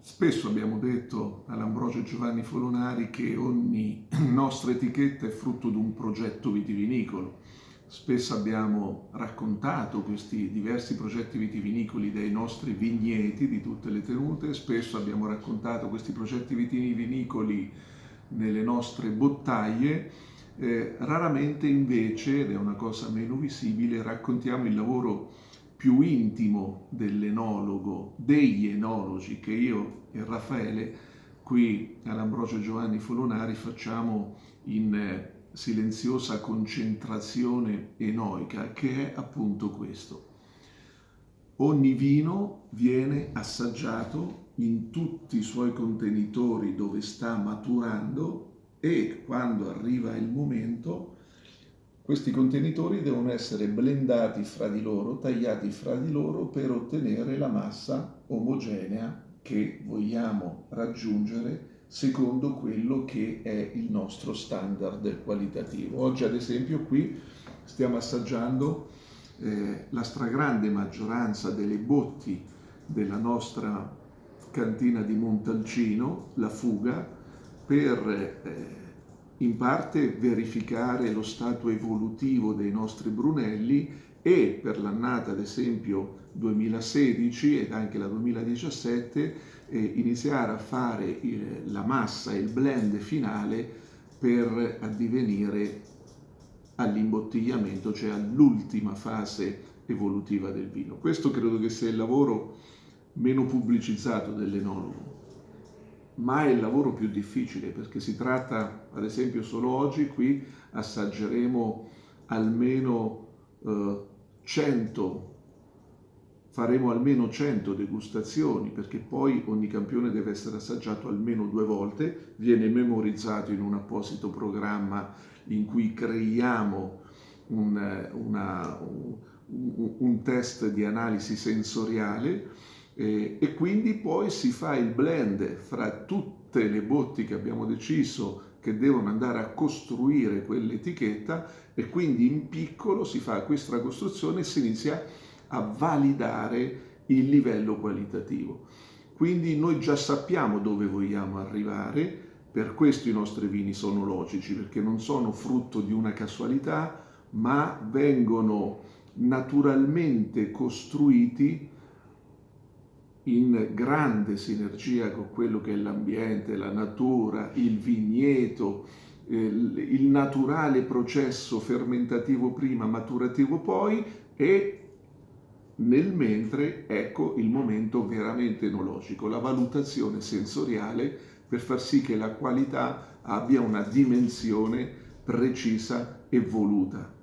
Spesso abbiamo detto all'Ambrogio Giovanni Folonari che ogni nostra etichetta è frutto di un progetto vitivinicolo. Spesso abbiamo raccontato questi diversi progetti vitivinicoli dai nostri vigneti di tutte le tenute, spesso abbiamo raccontato questi progetti vitivinicoli nelle nostre bottiglie, raramente invece, ed è una cosa meno visibile, raccontiamo il lavoro più intimo dell'enologo, degli enologi che io e Raffaele qui all'Ambrogio Giovanni Folonari facciamo in silenziosa concentrazione enoica, che è appunto questo. Ogni vino viene assaggiato in tutti i suoi contenitori dove sta maturando e quando arriva il momento questi contenitori devono essere blendati fra di loro, tagliati fra di loro per ottenere la massa omogenea che vogliamo raggiungere secondo quello che è il nostro standard qualitativo. Oggi ad esempio qui stiamo assaggiando la stragrande maggioranza delle botti della nostra cantina di Montalcino, la Fuga, per in parte verificare lo stato evolutivo dei nostri Brunelli e per l'annata ad esempio 2016 ed anche la 2017 iniziare a fare la massa e il blend finale per addivenire all'imbottigliamento, cioè all'ultima fase evolutiva del vino. Questo credo che sia il lavoro meno pubblicizzato dell'enologo, ma è il lavoro più difficile perché si tratta, ad esempio solo oggi qui assaggeremo almeno 100, faremo almeno 100 degustazioni perché poi ogni campione deve essere assaggiato almeno 2 volte, viene memorizzato in un apposito programma in cui creiamo un test di analisi sensoriale e quindi poi si fa il blend fra tutte le botti che abbiamo deciso che devono andare a costruire quell'etichetta e quindi in piccolo si fa questa costruzione e si inizia a validare il livello qualitativo. Quindi noi già sappiamo dove vogliamo arrivare, per questo i nostri vini sono logici, perché non sono frutto di una casualità, ma vengono naturalmente costruiti in grande sinergia con quello che è l'ambiente, la natura, il vigneto, il naturale processo fermentativo prima, maturativo poi e nel mentre ecco il momento veramente enologico, la valutazione sensoriale per far sì che la qualità abbia una dimensione precisa e voluta.